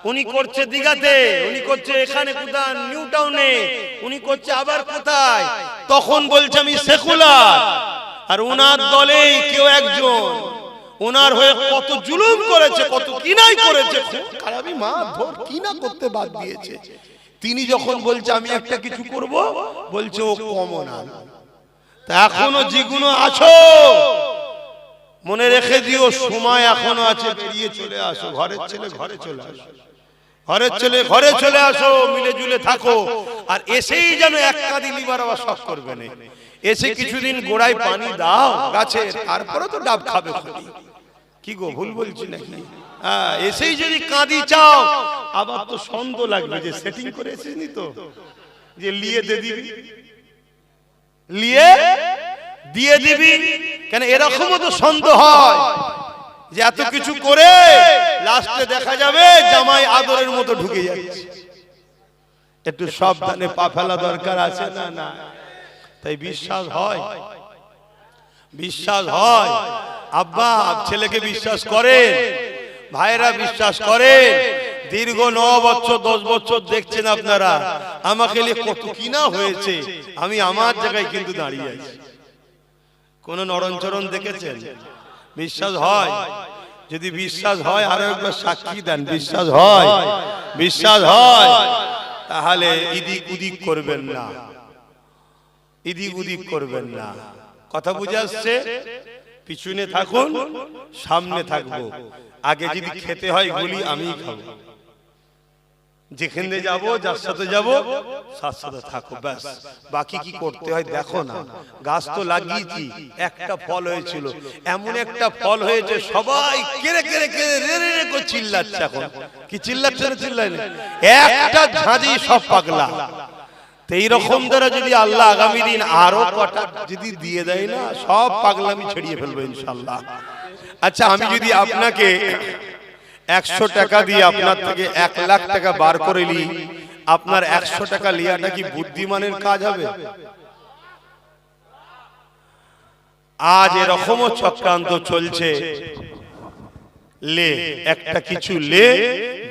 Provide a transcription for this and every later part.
উনি করছে দিঘাতে, উনি করছে এখানে কোথায় নিউ টাউনে, উনি করছে আবার কোথায়। তখন বলছে আমি সেকুলার। আর উনার দলেই কেউ একজন ওনার হয়ে কত জুলুম করেছে, কত কিনাই করেছে, খারাপই মা ধর কিনা করতে বাদ দিয়েছে। তিনি যখন বলছে আমি একটা কিছু করব, বলছে ও কমন আর। তা এখনো যেগুলো আছো মনে রেখে দিও, সময় এখনো আছে, বেরিয়ে চলে আসো। ঘরের ছেলে ঘরে চলে আসো, ঘরের ছেলে ঘরে চলে আসো, মিলে জুলে থাকো। আর এসেই যেন এক কাঁদি লিবার আবার শখ করবে না। এসে কিছুদিন গোড়ায় পানি দাও গাছে, তারপরে তো ডাব খাবে। কি গো ভুল বলছি নাকি? হ্যাঁ, এসেই যদি কাঁদি চাও আবার তো সন্দেহ লাগবে যে সেটিং করে এসেছিস তো, যে লিয়ে দে দিবি, লিয়ে দিয়ে দিবি কেন? এরকমও তো সন্দেহ হয় যে এত কিছু করে লাস্টে দেখা যাবে জামাই আদরের মতো ঢুকে যাচ্ছে। একটু সাবধানে পা ফেলা দরকার আছে না? না, তাই বিশ্বাস হয়, বিশ্বাস হয়। আব্বা ছেলেকে বিশ্বাস করে, ভাইরা বিশ্বাস করে। দীর্ঘ 9 বছর 10 বছর দেখছেন আপনারা, আমাকে নিয়ে কত কিনা হয়েছে, আমি আমার জায়গায় কিন্তু দাঁড়িয়ে আছি। কোন নরণচরণ দেখেছেন? বিশ্বাস হয়? যদি বিশ্বাস হয় আরো একবার সাক্ষী দেন। বিশ্বাস হয়, বিশ্বাস হয়, তাহলে ইদিক উদিক করবেন না, ইদিক উদিক করবেন না। কথা বুঝে আসছে? পিছনে থাকুন, সামনে থাকবো। আগে যদি খেতে হয় গুলি আমিই খাবো, যেখানে যাব যার সাথে যাব সাথে সাথে থাকো, ব্যাস। বাকি কি করতে হয় দেখো না। গাছ তো লাগিয়েছি, একটা ফল হয়েছিল, এমন একটা ফল হয়েছে সবাই কেড়ে কেড়ে কেড়ে রে রে রে করে চিল্লাচ্ছে। এখন কি চিল্লাচ্ছে না চিল্লাই না? একটা ঝাঁঝি সব পাগলা। এইরকম দ্বারা যদি আল্লাহ আগামী দিন আরো কটা যদি দিয়ে দেয় না, সব পাগলামি ছড়িয়ে ফেলবো ইনশাআল্লাহ। আচ্ছা, আমি যদি আপনাকে 100 টাকা দিয়ে আপনার থেকে 1 লাখ টাকা বার করে নিই, আপনার 100 টাকা লিয়াটা কি বুদ্ধিমানের কাজ হবে? আজ এরকমও চক্রান্ত চলছে, লে একটা কিছু লে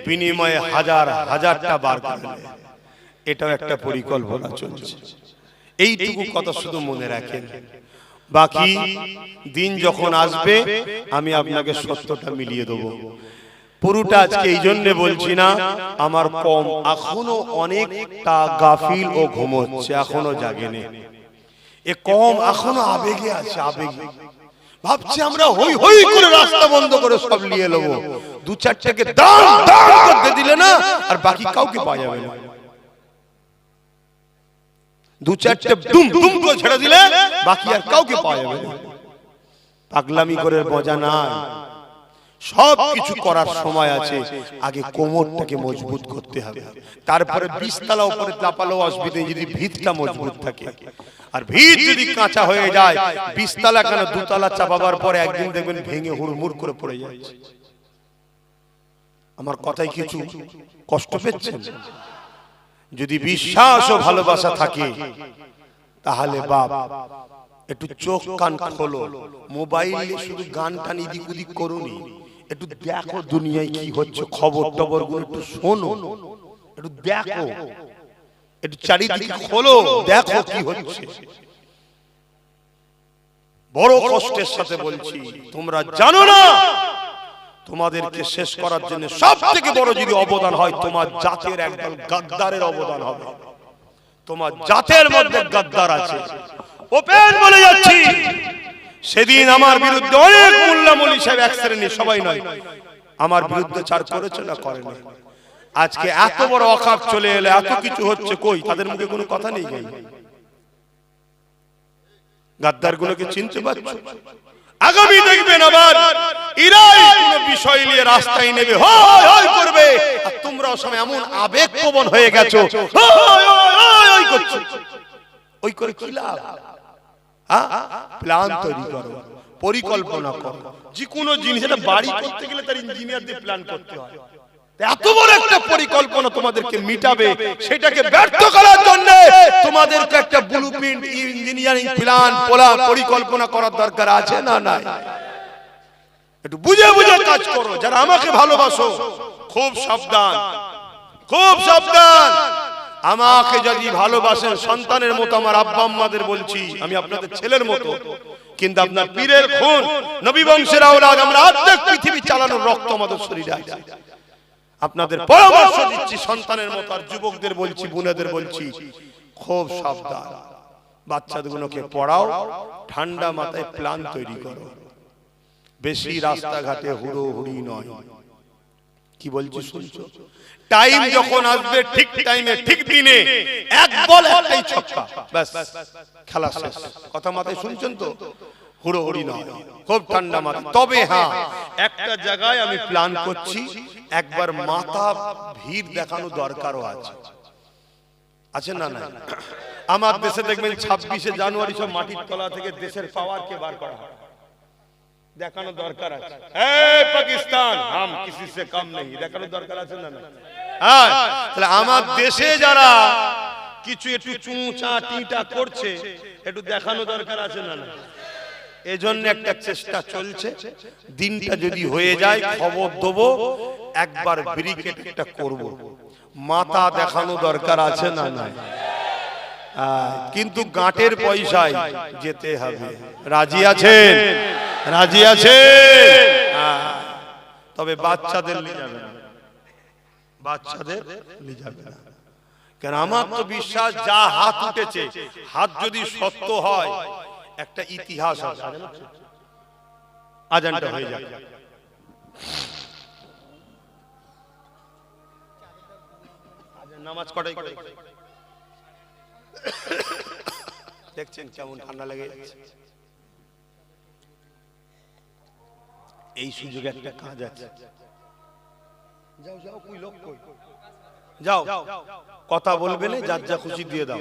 বিনিময়ে হাজার হাজারটা বার করে লে। এটাও একটা পরিকল্পনা চলছে। এইটুকু কথা শুধু মনে রাখেন, বাকি দিন যখন আসবে আমি আপনাকে সত্যটা মিলিয়ে দেবো। পুরোটা আজকে এই জন্য বলছি না, আমার কম এখনো অনেকটা গাফিল ও ঘুমোচ্ছে, এখনো জাগেনি। এ কম এখনো আবেগে আছে, আবেগে ভাবছি আমরা হই হই করে রাস্তা বন্ধ করে সব নিয়ে নেবো। 2-4টাকে দান দান করতে দিলে না আর বাকি কাউকে পাওয়া যাবে না। 2-4টে দুম দুম করে ছেড়ে দিলে বাকি আর কাউকে পাওয়া যাবে না। পাগলামি করে মজা নাই। সব কিছু করার সময় আছে, আগে কোমরটাকে মজবুত করতে হবে, তারপরে 20 তলা উপরে চাপালেও অসুবিধা নেই যদি ভিতটা মজবুত থাকে। আর ভিত যদি কাঁচা হয়ে যায়, 20 তলা কেন 2 তলা চাপাবার পরে একদিন দেখবেন ভেঙে হুড়মুড় করে পড়ে যাচ্ছে। আমার কথায় কিছু কষ্ট পেয়েছেন? যদি বিশ্বাস ও ভালোবাসা থাকে তাহলে বাপ একটু চোখ কান খোলো, মোবাইলে শুধু গান টান এদিক ওদিক করুনি, একটু দেখো দুনিয়ায় কি হচ্ছে, খবর টবর গুলো একটু শোনো, একটু দেখো, একটু চারিদিকে খোলো, দেখো কি হচ্ছে। বড় কষ্টের সাথে বলছি, তোমরা জানো না তোমাদেরকে শেষ করার জন্য সবথেকে বড় যদি অবদান হয়, তোমার জাতের একদল গাদ্দারের অবদান হবে। তোমার জাতের মধ্যে গাদ্দার আছে, ওপেন বলে যাচ্ছি। সেদিন আমার বিরুদ্ধে অনেক মোল্লা মৌলী সাহেব, এক শ্রেণীর, সবাই নয়, আমার বিরুদ্ধে চার করেছে না করেনি। আজকে এত বড় অকাপ চলে এলে এত কিছু হচ্ছে, কই তাদের মুখে কোনো কথা নেই? গাদ্দার গুলোকে চিনতে পারছো? আগামী দেখবেন আবার এরাই কোন বিষয় নিয়ে রাস্তায় নেবে, হয় হয় করবে, আর তোমরাও সময় এমন আবেগপ্রবণ হয়ে গেছো, হয় হয় হয় করছো। ওই করে কি লাভ? প্ল্যান তৈরি করো, পরিকল্পনা করো। যে কোনো জিনিস, এটা বাড়ি করতে গেলে তার ইঞ্জিনিয়ার দিয়ে প্ল্যান করতে হয়। এত বড় একটা পরিকল্পনা তোমাদেরকে মিটাবে, সেটাকে ব্যর্থ করার জন্য তোমাদেরকে একটা ব্লুপ্রিন্ট, ইঞ্জিনিয়ারিং প্ল্যান, পরিকল্পনা করার দরকার আছে না? নাই। একটু বুঝে বুঝে কাজ করো। যারা আমাকে ভালোবাসো খুব সাবধান, খুব সাবধান। আমাকে যদি ভালোবাসেন সন্তানের মতো, আমার আব্বা আম্মাদের বলছি, আমি আপনাদের ছেলের মতো, কিন্তু আপনার পীরের খুন, নবী বংশের আওলাদ, আমরা অর্ধেক পৃথিবী চালানোর রক্ত আমাদের শরীরে আছে। আপনাদের পরামর্শ দিচ্ছি সন্তানের মতো, আর যুবকদের বলছি, বোনেদের বলছি, খুব সাবধান। বাচ্চাগুলোকে পড়াও, ঠান্ডা মাথায় প্ল্যান তৈরি করো, বেশি রাস্তাঘাটে হুড়োহুড়ি নয়। কি বলছি শুনছো? টাইম যখন আসবে, ঠিক টাইমে ঠিক দিনে এক বল একটাই ছক্কা, ব্যাস খেলা শেষ। কথা মাথায় শুনছেন তো? হুড়োহুড়ি নয়, খুব ঠান্ডা মাথা। তবে হ্যাঁ, একটা জায়গায় আমি প্ল্যান করছি, একবার মাথা ভিড় দেখানো দরকারও আছে। আছে না? না, আমার দেশে দেখবেন 26শে জানুয়ারি সব মাটির তলা থেকে দেশের পাওয়ারকে বার করা হয়, দেখানো দরকার আছে। এই পাকিস্তান হাম কিসি সে কম নেই, দেখানো দরকার আছে না? না, হ্যাঁ। তাহলে আমার দেশে যারা কিছু একটু চুঁচা টিটা করছে, একটু দেখানো দরকার আছে না? না, এজন্য একটা চেষ্টা চলছে। দিনটা যদি হয়ে যায় খবর দেবো, একবার ব্রিগেড একটা করব, মাথা দেখানো দরকার আছে না? না, কিন্তু গাঁটের পয়সায় যেতে হবে। রাজি আছেন? রাজি আছে? তবে বাচ্চাদের নিয়ে যাবে না, বাচ্চাদের নিয়ে যাবে না। কেন, আমার তো বিশ্বাস, যা হাত উঠেছে, হাত যদি সত্য হয়, একটা ইতিহাস আছে। আজানটা হয়ে যাবে। নামাজ কটাই করে? দেখছেন কেমন ঠান্ডা লেগে যাচ্ছে। এই সুযোগে একটা কাজ আছে, যাও যাও, কই লোক কই, যাও, কথা বলবে না, যার যা খুশি দিয়ে দাও,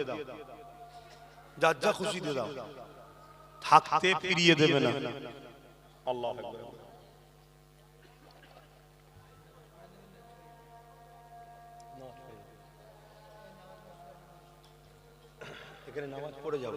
যার যা খুশি দিয়ে দাও, থাকতে ফিরিয়ে দেবে না। আল্লাহু আকবার। এখানে নামাজ পড়ে যাও।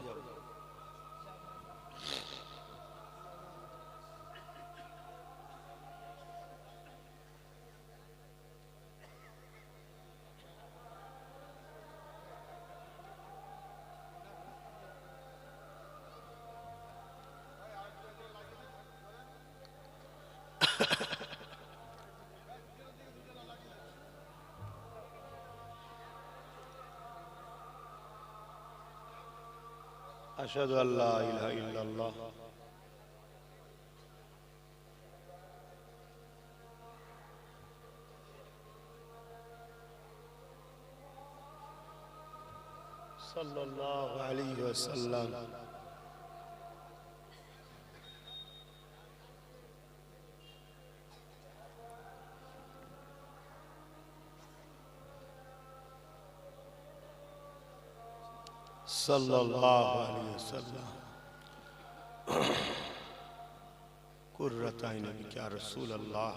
আশহাদু আল্লা ইলাহা ইল্লাল্লাহ সাল্লাল্লাহু আলাইহি ওয়াসাল্লাম। সাল্লাল্লাহু আলাইহি ওয়াসাল্লাম। কুররাত আইনি বিকা ইয়া রাসূলুল্লাহ।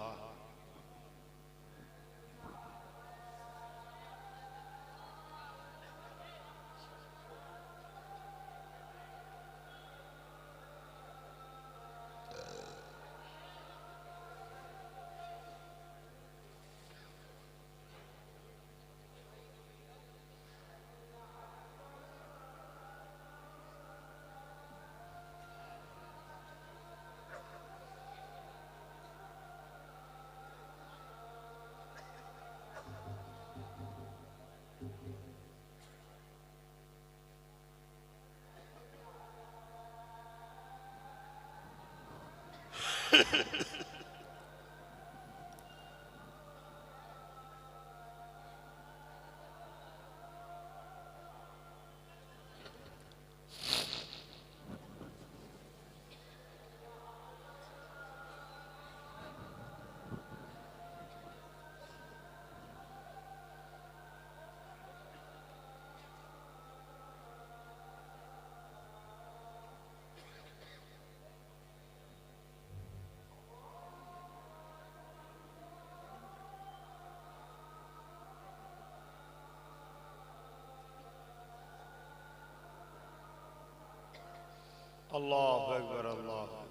আল্লাহু আকবার, আল্লাহু আকবার।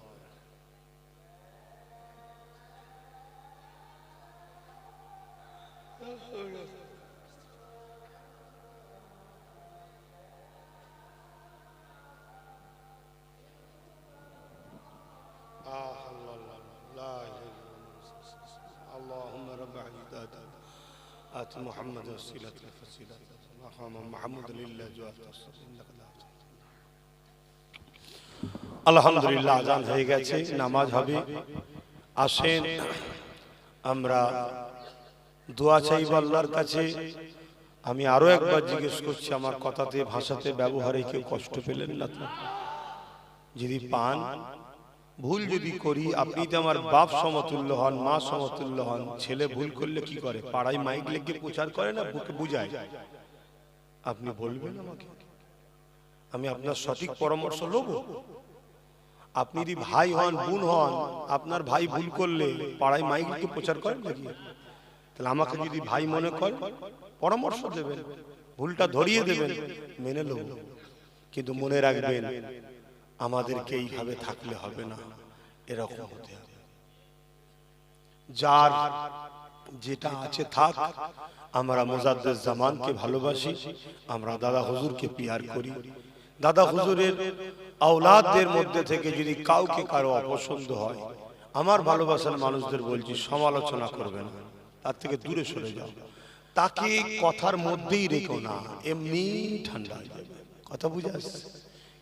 اللهم رب عبادك آت محمد وسيلة الفصيلة مقام محمد لله جواب আলহামদুলিল্লাহ আজান হয়ে গেছে নামাজ হবে আসেন আমরা দোয়া চাইব আল্লাহর কাছে আমি আরো একবার জিজ্ঞেস করছি আমার কথাতে ভাষাতে ব্যবহারে কেউ কষ্ট পেলেন না তো যদি পান ভুল যদি করি আপনি তো আমার বাপ সমতুল্য হন মা সমতুল্য হন ছেলে ভুল করলে কি করে পাড়ায় মাইক লেগে প্রচার করে না বুকে বুঝায় আপনি বলবেন আমাকে আমি আপনার সঠিক পরামর্শ নেব আপনি যদি ভাই হন বোন হন আপনার ভাই ভুল করলে পাড়ায় মাইক লেগে প্রচার করেন নাকি তাহলে আমাকে যদি ভাই মনে করেন পরামর্শ দেবেন ভুলটা ধরিয়ে দেবেন মেনে নেব কিন্তু মনে রাখবেন আমাদেরকে এইভাবে থাকলে হবে না এরকম হতে হবে যার যেটা আছে থাক আমরা মুজাদ্দিদ জামানকে ভালোবাসি আমরা দাদা হুজুরকে পিয়ার করি দাদা হুজুরের আওলাদদের মধ্যে থেকে যদি কাউকে কারো অপছন্দ হয় আমার ভালোবাসার মানুষদের বলছি সমালোচনা করবে না তার থেকে দূরে সরে যাও তাকে কথার মধ্যেই রেখো না এমনি ঠান্ডা হয়ে যাবে কথা বুঝে আসছে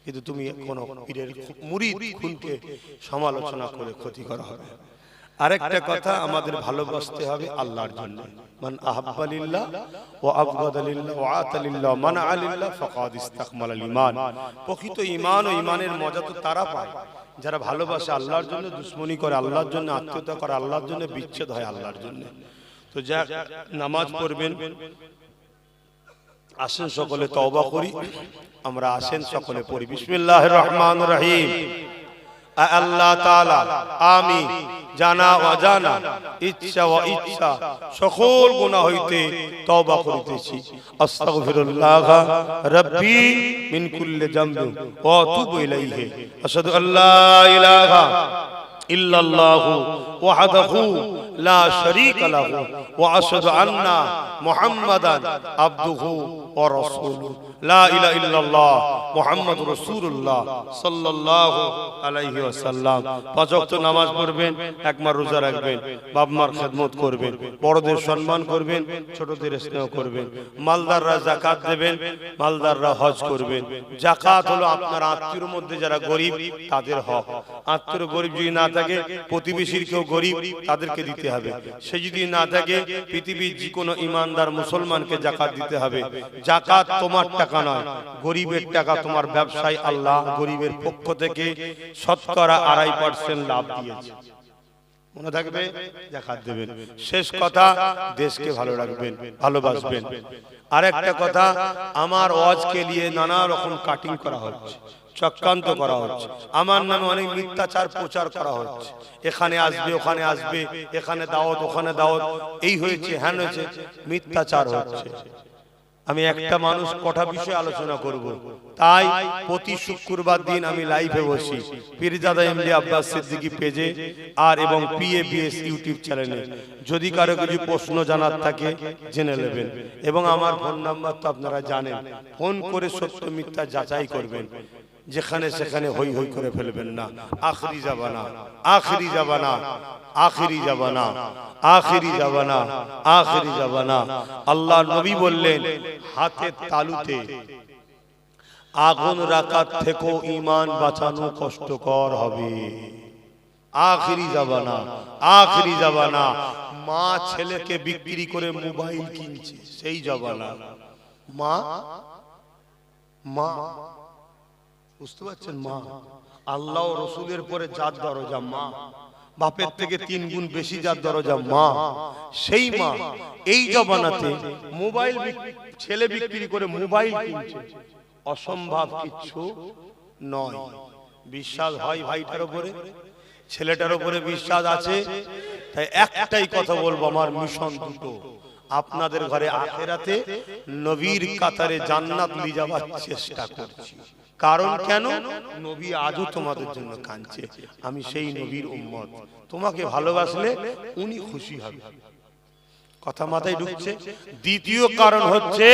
কিন্তু তুমি কোন পীরের মুরিদ খুনকে সমালোচনা করে ক্ষতি করা হবে আরেকটা কথা আমাদের ভালোবাসতে হবে আল্লাহর জন্য মান আহাব্বা লিল্লাহ ওয়া আবগাদা লিল্লাহ ওয়া আতা লিল্লাহ মান আলিল্লাহ ফাকাদ ইসতাকমালাল ঈমান প্রকৃত ঈমান ও ঈমানের মজা তো তারা পায় যারা ভালোবাসে আল্লাহর জন্য দুশমনি করে আল্লাহর জন্য আত্মীয়তা করে আল্লাহর জন্য বিচ্ছেদ হয় আল্লাহর জন্য তো যা নামাজ পড়বেন আসেন সকলে তওবা করি আমরা আসেন সকলে পড়ি বিসমিল্লাহির রহমানির রহিম আল্লাহ তাআলা আমি জানা অজানা ইচ্ছা ও ইচ্ছা সকল গুনাহ হইতে তওবা করিতেছি আস্তাগফিরুল্লাহ রাব্বি মিন কুল্লি যামবি ওয়া আতুবু ইলাইহি আশহাদু আল্লা ইলাহা ইল্লাল্লাহু ওয়াহদাহু লা শারীকা লাহু ওয়া আশহাদু আন্না মুহাম্মাদান আবদুহু ওয়া রাসূলুহু লা ইলাহা ইল্লাল্লাহ মুহাম্মাদুর রাসূলুল্লাহ সাল্লাল্লাহু আলাইহি ওয়াসাল্লাম পাঁচ ওয়াক্ত নামাজ পড়বেন একবার রোজা রাখবেন বাপ মার খেদমত করবেন বড়দের সম্মান করবেন ছোটদের স্নেহ করবেন মালদাররা যাকাত দেবেন মালদাররা হজ করবেন যাকাত হলো আপনার আত্মীয়র মধ্যে যারা গরীব তাদের হক আত্মীয় গরীব যদি না থাকে প্রতিবেশীর কেউ গরীব তাদেরকে দিতে হবে সে যদি না থাকে পৃথিবীর যে কোনো ঈমানদার মুসলমানকে যাকাত দিতে হবে যাকাত তোমার টাকা নয় গরীবের টাকা তোমার ব্যবসায় আল্লাহ গরীবের পক্ষ থেকে শতকরা 2.5% লাভ দিয়েছে মনে থাকবে যাকাত দেবেন শেষ কথা দেশকে ভালো রাখবেন ভালোবাসবেন আরেকটা কথা আমার ওয়াজকে নিয়ে নানা রকম কাটিং করা হচ্ছে চক্রান্ত করা হচ্ছে আমার নামে অনেক মিথ্যাচার প্রচার করা হচ্ছে এখানে আসবে ওখানে আসবে এখানে দাওয়াত ওখানে দাওয়াত এই হয়েছে হ্যান হয়েছে মিথ্যাচার হচ্ছে আমি একটা মানুষ কটা বিষয়ে আলোচনা করব তাই প্রতি শুক্রবার দিন আমি লাইভে বসি পীরজাদা এমডি আব্বাস সিদ্দিকী পেজে আর এবং পিএবিএস ইউটিউব চ্যানেলে যদি কারো কিছু প্রশ্ন জানার থাকে জেনে নেবেন এবং আমার ফোন নাম্বার তো আপনারা জানেন ফোন করে সত্য মিথ্যা যাচাই করবেন যেখানে সেখানে হই হই করে ফেলবেন না আখরি জামানা আখরি জামানা আখরি জামানা আখরি জামানা আখরি জামানা আল্লাহ নবী বললেন হাতের তালুতে আগুন রাখার থেকেও ঈমান বাঁচানো কষ্টকর হবে আখরি জামানা আখরি জামানা মা ছেলেকে বিক্রি করে মোবাইল কিনছে সেই জামানা মা মা বুঝতে পারছেন মা আল্লাহ ও রাসূলের পরে যার দরজা মা বাপের থেকে 3 গুণ বেশি যার দরজা মা সেই মা এই জামানাতে মোবাইল ছেলে বিক্রি করে মোবাইল কিনছে অসম্ভব কিছু নয় বিশ্বাস হয় ভাইটার উপরে ছেলেটার উপরে বিশ্বাস আছে তাই একটাই কথা বলবো আমার মিশন দুটো আপনাদের ঘরে আখিরাতে নবীর কাতারে জান্নাত নিয়ে যাওয়ার চেষ্টা করছি কারণ কেন নবী আজও তোমাদের জন্য কাঁদছে আমি সেই নবীর উম্মত তোমাকে ভালোবাসলে উনি খুশি হবে কথা মাথায় ঢুকছে? দ্বিতীয় কারণ হচ্ছে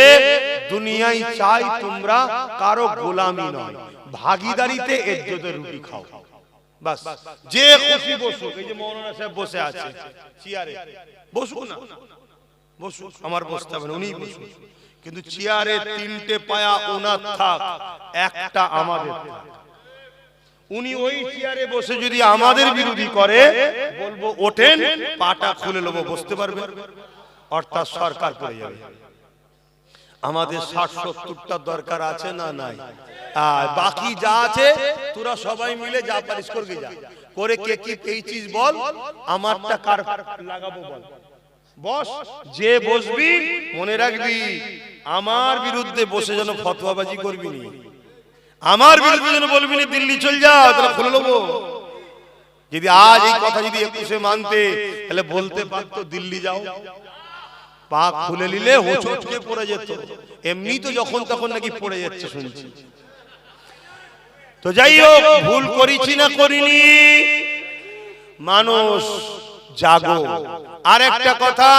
দুনিয়ায় চাই তোমরা কারো গোলামি নয়, ভাগীদারিতে ইজ্জতের রুটি খাও। বাস, যে খুশি বসুক। এই যে মৌলানা সাহেব বসে আছে চেয়ারে, বসুক না, বসুক, আমার বসতে হবে না, উনিই বসুক, কিন্তু চেয়ারে তিনটে পায়া ওনার থাক, একটা আমাদের থাক। উনি ওই চেয়ারে বসে যদি আমাদের বিরোধী করে, বলবো ওঠেন, পাটা খুলে নেবো, বসতে পারবে? অর্থাৎ সরকার পড়ে যাবে। আমাদের 60-70টা দরকার আছে না নাই? আর বাকি যা আছে তোরা সবাই মিলে যা পারিস করবি, যা করে কে কি এই চিজ বল, আমারটা কার লাগাবো বল, বস। যে বসবি মনে রাখবি আমার বিরুদ্ধে বসে যেন ফতোয়াবাজি করবি নি, আমার বিরুদ্ধে যেন বলবি নি দিল্লি চল যা, তাহলে খুলে নেবো। যদি আজ এই কথা যদি 21-এ মানতে, তাহলে বলতে পারতো দিল্লি যাও, পা খুলে নিলে হোঁচটকে পড়ে যেত। এমনি তো যখন তখন নাকি পড়ে যাচ্ছে শুনছি। তো যাই হোক, ভুল করেছি না করিনি, মানুষ জাগো। আর একটা কথা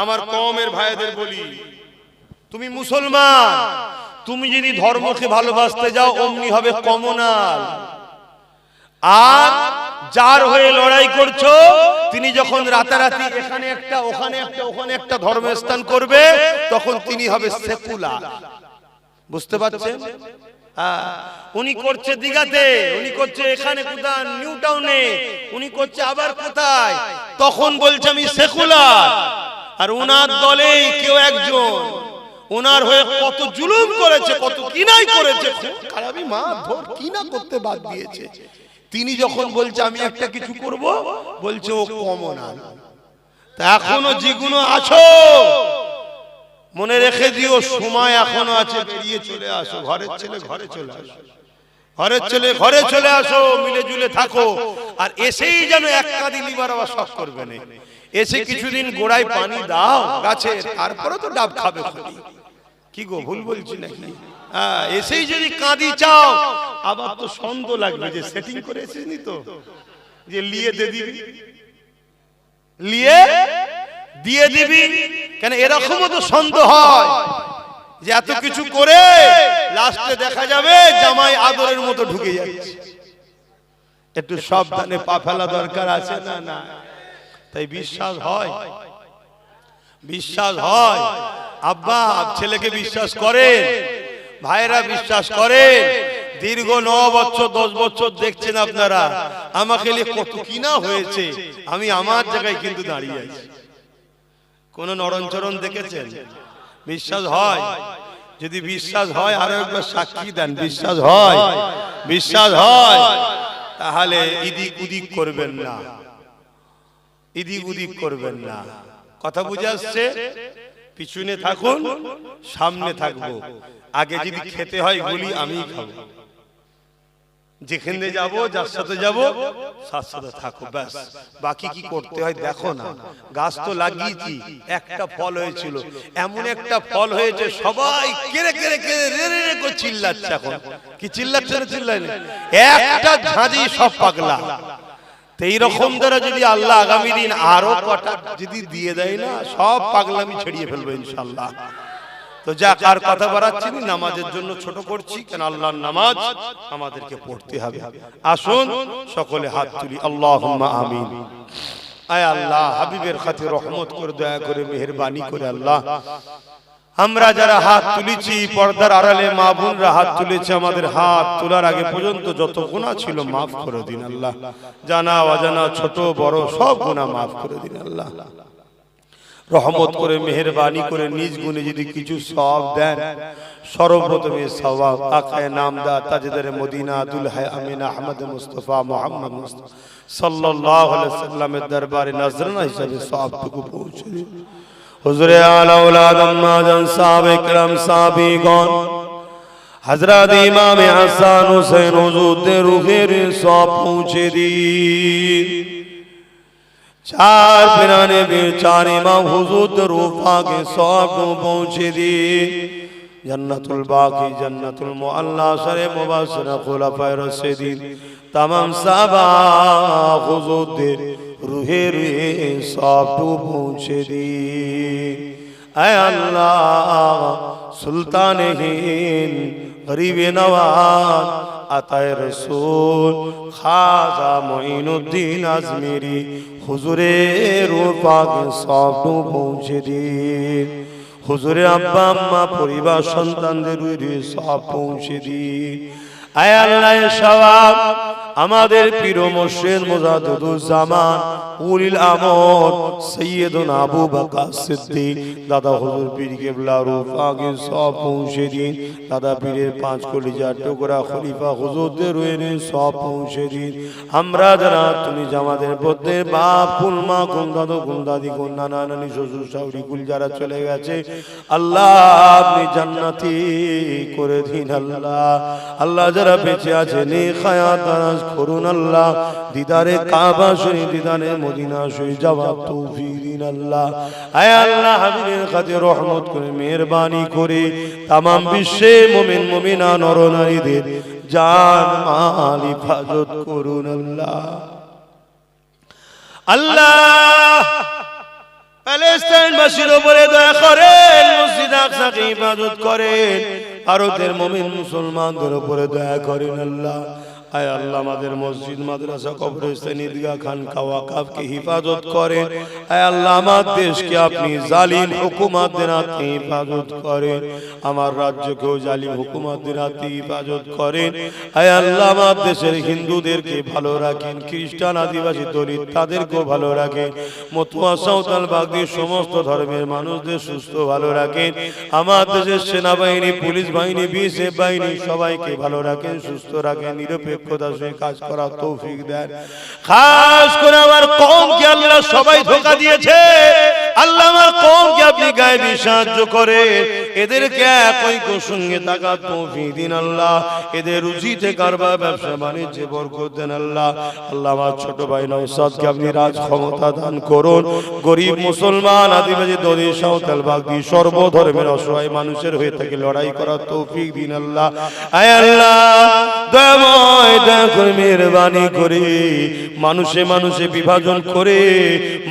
আমার কওমের ভাইদের বলি, তুমি মুসলমান, তুমি যদি ধর্মকে ভালোবাসতে যাও অমনি হবে কমনাল। আর যার হয়ে লড়াই করছো তিনি যখন রাতারাতি এখানে একটা ওখানে একটা ওখানে একটা ধর্মস্থান করবে, তখন তিনি হবে সেকুলার। বুঝতে পারছেন? উনি করছে দিঘাতে, উনি করছে এখানে কোথায় নিউ টাউনে, উনি করছে আবার কোথায়, তখন বলছে আমি সেকুলার। আর উনার দলে কেউ একজন ওনার হয়ে কত জুলুম করেছে, কত কিনাই করেছে, খারাপই মা ধর কিনা করতে বাদ দিয়েছে। তিনি যখন বলছে আমি একটা কিছু করব, বলছে ও কমনাল। তা এখনো যেগুলো আছো মনে রেখে দিও, সময় এখনো আছে, বেরিয়ে চলে আসো। ঘরের ছেলে ঘরে চলে আসো, ঘরের ছেলে ঘরে চলে আসো, মিলে জুলে থাকো। আর এসেই যেন এক কাঁদি লিবার আবার শখ করবে না, এসে কিছুদিন গোড়ায় পানি দাও গাছে, তারপরে তো ডাব খাবে। কি গো ভুল বলছি নাকি? এসেই যদি কাঁদি চাও, আবার তো সন্দেহ লাগবে যে সেটিং করে এসেছিস তো, যে লিয়ে দে দিবি, লিয়ে দিয়ে দিবি কেন? এরকমও তো সন্দেহ হয় যে এত কিছু করে লাস্টে দেখা যাবে জামাই আদরের মতো ঢুকে যাচ্ছে। একটু সাবধানে পা ফেলা দরকার আছে না? না, তাই বিশ্বাস হয়, বিশ্বাস হয়। আব্বা ছেলেকে বিশ্বাস করে, ভাইরা বিশ্বাস করে। দীর্ঘ 9 বছর 10 বছর দেখছেন আপনারা, আমাকে নিয়ে কত কিনা হয়েছে, আমি আমার জায়গায় কিন্তু দাঁড়িয়ে আছি। কোন নরণচরণ দেখেছেন? বিশ্বাস হয়? যদি বিশ্বাস হয় আরো একবার সাক্ষী দেন, বিশ্বাস হয়, বিশ্বাস হয়, তাহলে ইদিক উদিক করবেন না, ইদিক উদিক করবেন না। কথা বুঝে আসছে? পিছনে থাকুন, সামনে থাকবো। আগে যদি খেতে হয় গুলি আমি খাবো, যেখানে যাব যার সাথে যাব সাথে থাকো, ব্যাস। বাকি কি করতে হয় দেখো না। গাছ তো লাগিয়েছি, একটা ফল হয়েছিল, এমন একটা ফল হয়েছে সবাই কেড়ে কেড়ে কেড়ে রে রে করে চিল্লাচ্ছে। এখন কি চিল্লাচ্ছে না চিল্লাই না? একটা ঝাঁঝি সব পাগলা। তো এইরকম দ্বারা যদি আল্লাহ আগামী দিন আরো কটা যদি দিয়ে দেয় না, সব পাগলামি ছড়িয়ে ফেলবো ইনশাআল্লাহ। তো যাক, আর কথা বাড়াচ্ছি না, নামাজের জন্য ছোট করছি, কেন আল্লাহর নামাজ আমাদেরকে পড়তে হবে। আসুন সকলে হাত তুলি, আল্লাহুম্মা আমিন। আয় আল্লাহ, হাবিবের খাতির রহমত করে, দয়া করে, মেহেরবানি করে আল্লাহ, আমরা যারা হাত তুলেছি, পর্দার আড়ালে মা বোনরা হাত তুলেছে, আমাদের হাত তোলার আগে পর্যন্ত যত গুনাহ ছিল মাফ করে দিন আল্লাহ। জানা অজানা ছোট বড় সব গুনাহ মাফ করে দিন আল্লাহ। রহমত করে, মেহেরবানি করে নিজ গুণে যদি কিছু সওয়াব দেন, সর্বপ্রথমে সওয়াব আকায়ে নামদার তাজদারে মদিনা দুলহাই আমিনা আহমদ মুস্তাফা মুহাম্মদ মুস্তাফা সাল্লাল্লাহু আলাইহি ওয়াসাল্লামের দরবারে নজরানা হিসেবে সওয়াবটুকু পৌঁছে দিন। হুজুরে আলা আওলাদ আম্মাজান সাহাবে کرام সাহাবীগণ, হযরত ইমাম হাসান হুসাইন হুজুরদের রূহের সওয়াব পৌঁছে দিন। चार पिराने चार इमाम हुजूर रूफा के सौब को पहुँचे दिए। जन्नतुल बाकी जन्नतुल मुअल्ला सरे मुबशर खुलफाए रशीदीन तमाम साहबा हुजूर रूहे रूहे सब तू पहुँचे दीन। ऐ अल्लाह सुल्तान हिंद गरीब नवाज आताए रसूल खाजा मोइनुद्दीन अजमेरी हुजूरे रूह पाक सब तू पहुँचे दीन। हुजूरे अब्बा अम्मा परिवार सन्तानদের রুহে সব পৌঁছে দিন। আয় আল্লাহ সওয়াব আমাদের পীর ও মুর্শিদ মুজাদ্দিদুজ্জামান উলিল আমর সৈয়দনা আবু বকর সিদ্দিক দাদা হুজুর পীর কেবলা রূহ পাকে সব পৌঁছে দিন। দাদা পীরের পাঁচ কলিজার টুকরা খলিফা হুজুরদের রুহে সব পৌঁছে দিন। আমরা যারা তুমি আমাদের মধ্যে বাপ কুল মা কুল দাদু কুল দাদি কুল নানা নানি শ্বশুর শাশুড়ি কুল যারা চলে গেছে আল্লাহ আপনি জান্নাতি করে দিন। আল্লাহ আল্লাহ যারা বেঁচে আছে নেক হায়াত দারাজ করুন। আল্লাহ দিদারে কাবা শরীফ দিদারে মদিনা শরীফ যাওয়ার তৌফিক দিন। আল্লাহ আয় আল্লাহ হাবিবের খাতিরে রহমত করে মেহেরবানি করে तमाम বিশ্বের মুমিন মুমিনা নর নারীদের জান মাল হিফাজত করুন। আল্লাহ আল্লাহ প্যালেস্টাইনবাসীর উপরে দয়া করেন, মসজিদ আকসাকে হিফাজত করেন, ভারতের মুমিন মুসলমানদের উপরে দয়া করেন। আল্লাহ আয় আল্লাহ আমাদের মসজিদ মাদ্রাসা কবরস্থান ঈদগাহ খানকা ওয়াকফকে হিফাজত করেন। আয় আল্লাহ আমার দেশকে আপনি জালিম হুকুমতদের হাতে হিফাজত করেন, আমার রাজ্যকেও জালিম হুকুমতদের হাতে হিফাজত করেন। আয় আল্লাহ আমার দেশের হিন্দুদেরকে ভালো রাখেন, খ্রিস্টান আদিবাসী দলিত তাদেরকেও ভালো রাখেন, মতুয়া সাঁওতাল বাগদি সমস্ত ধর্মের মানুষদের সুস্থ ভালো রাখেন। আমার দেশের সেনাবাহিনী পুলিশ বাহিনী বিএসএফ বাহিনী সবাইকে ভালো রাখেন, সুস্থ রাখেন, নিরপেক্ষ কাজ করার তৌফিক দেন। খাস করে আমার কওমকে আল্লাহ সবাই ধোঁকা দিয়েছে, আল্লাহ আমার কওমকে আপনি গায়েবী সাহায্য করে এদেরকে একই সঙ্গে থাকার তৌফিক দিন। আল্লাহ এদের রুজিতে কারবার ব্যবসা বাণিজ্যে বরকত দেন। আল্লাহ আল্লাহ আমার ছোট ভাই নওশাদকে আপনি রাজ ক্ষমতা দান করুন। গরিব মুসলমান আদিবাসী দলিত সাঁওতাল বাগদি সর্বধর্মের অসহায় মানুষের হয়ে থেকে লড়াই করার তৌফিক দিন। আল্লাহ আয় আল্লাহ দয়াময় দয়া করে মেহেরবানি করে মানুষে মানুষে বিভাজন করে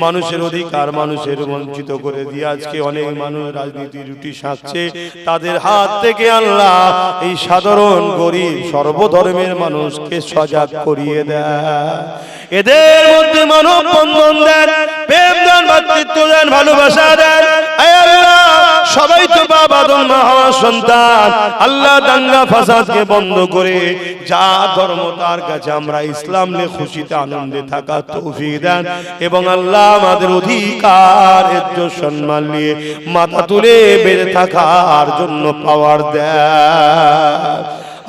মানুষের অধিকার মানুষের বঞ্চিত করে দিয়ে আজকে অনেক মানুষ রাজনীতি রুটি শাকছে, তাদের হাত থেকে আল্লাহ এই সাধারণ গরিব সর্বধর্মের মানুষকে সজাগ করিয়ে দেয়। এদের মধ্যে মানব বন্ধন দেন, প্রেম দেন, ভাতৃত্ব দেন, ভালোবাসা দেন। সবাই তো বাবা আদম মা হাওয়ার সন্তান। আল্লাহ দাঙ্গা ফাসাদকে বন্ধ করে যা ধর্ম তার কাছে আমরা ইসলাম নিয়ে খুশিতে আনন্দে থাকা তৌফিক দেন এবং আল্লাহ আমাদের অধিকার ইজ্জত সম্মান নিয়ে মাথা তুলে বেঁচে থাকার জন্য পাওয়ার দেন।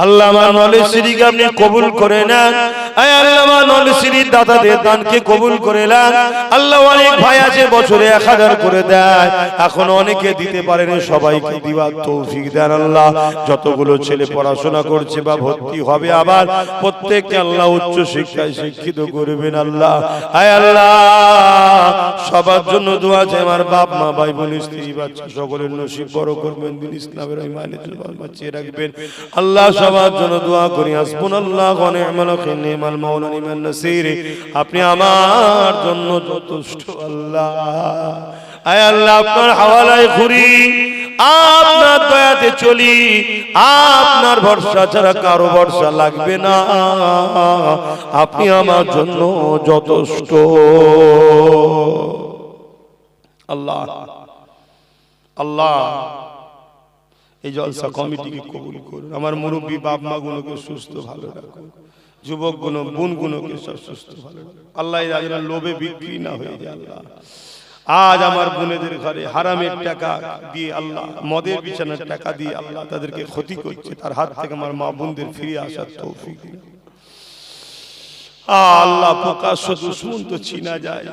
আল্লাহ আমার নলেজ সিরিকে আপনি কবুল করে নেন। আয় আল্লাহ আমার নলেজ সিরির দাতাদের দানকে কবুল করে নেন। আল্লাহ অনেক ভাই আছে বছরে 1000 করে দেয়, এখন অনেকে দিতে পারেন, সবাইকে দিবার তৌফিক দেন। আল্লাহ যতগুলো ছেলে পড়াশোনা করছে বা ভর্তি হবে আবার প্রত্যেককে আল্লাহ উচ্চ শিক্ষায় শিক্ষিত করবেন। আল্লাহ আয় আল্লাহ সবার জন্য দোয়া আছে, আমার বাপ মা ভাই বোন স্ত্রী বাচ্চা সকলের নসিব বড় করবেন, দিন ইসলামের ইমানের জন্য বাঁচিয়ে রাখবেন। আল্লাহ সবার জন্য দোয়া করি। হাসবুনাল্লাহ ওয়া নি'মাল ওয়াকিল নি'মাল মাওলা নি'মান নাসির। আপনি আমার জন্য যথেষ্ট। আল্লাহ আয় আল্লাহ আপনার হাওয়ালায় ঘুরি, আপনার দয়াতে চলি, আপনার ভরসা ছাড়া কারো ভরসা লাগবে না। আপনি আমার জন্য যথেষ্ট। আল্লাহ আল্লাহ এই জলসা কমিটিকে কবুল করুন। আমার মুরব্বী বাপ মা গুলোকে সুস্থ ভালো রাখুন, যুবক গুণ বোন গুলোকে সব সুস্থ ভালো রাখুন। আল্লাহ যেন লোভে বিক্রি না হয়ে যায়। আল্লাহ আজ আমার বোনেদের ঘরে হারামের টাকা দিয়ে আল্লাহ মদের বিছানার টাকা দিয়ে আল্লাহ তাদেরকে ক্ষতি করছে, তার হাত থেকে আমার মা বোনদের ফিরে আসার তৌফিক দিন। আল্লাহ প্রকাশ্য দুশমন তো চিনা যায়,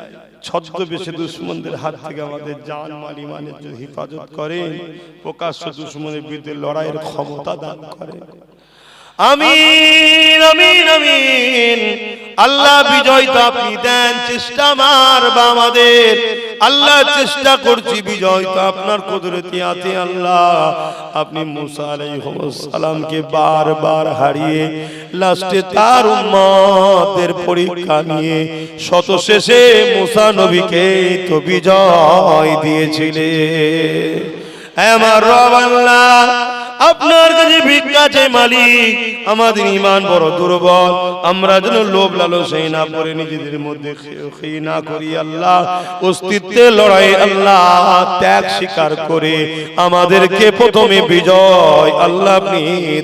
ছদ্মবেশে দুশমনদের হাত থেকে আমাদের জান মাল ইমানের জন্য হেফাজত করেন, প্রকাশ্য দুশমনের বিরুদ্ধে লড়াইয়ের ক্ষমতা দান করেন। আমিন আমিন আমিন। আল্লাহ বিজয় তো আপনি দেন, চেষ্টা আমার বা আমাদের আল্লাহ চেষ্টা করছি, বিজয় তো আপনার কুদরতি হাতে আল্লাহ। আপনি মুসা আলাইহিস সালামকে বারবার হারিয়ে লাস্টে তার উম্মতদের পরীক্ষা নিয়ে শত শেষে মুসা নবীকে তো বিজয় দিয়েছিলেন। আমার রব আল্লাহ আপনার কাছে ভিক্ষা চাই মালিক, আমাদের ঈমান বড় দুর্বল, আমরা যেন লোভ লালসায় না পড়ে নিজেদের মধ্যে খেয়ে না করি আল্লাহ। অস্তিত্বের লড়াই আল্লাহ ত্যাগ স্বীকার করে আমাদেরকে প্রথমে বিজয় আল্লাহ আপনি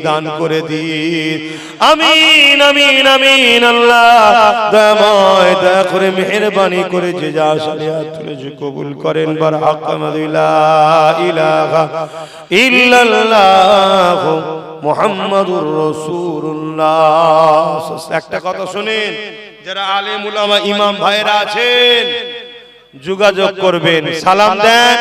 দান করে দিন। আমিন আমিন আমিন। আল্লাহ দয়াময় দয়া করে মেহেরবানি করে যে যা শরিয়াত তুলেছে কবুল করেন। বারহাক লা ইলাহা ইল্লাল্লাহ মুহাম্মাদুর রাসূলুল্লাহ। একটা কথা শুনেন, যারা আলেম উলামা ইমাম ভাইরা আছেন যোগাযোগ করবেন, সালাম দেন,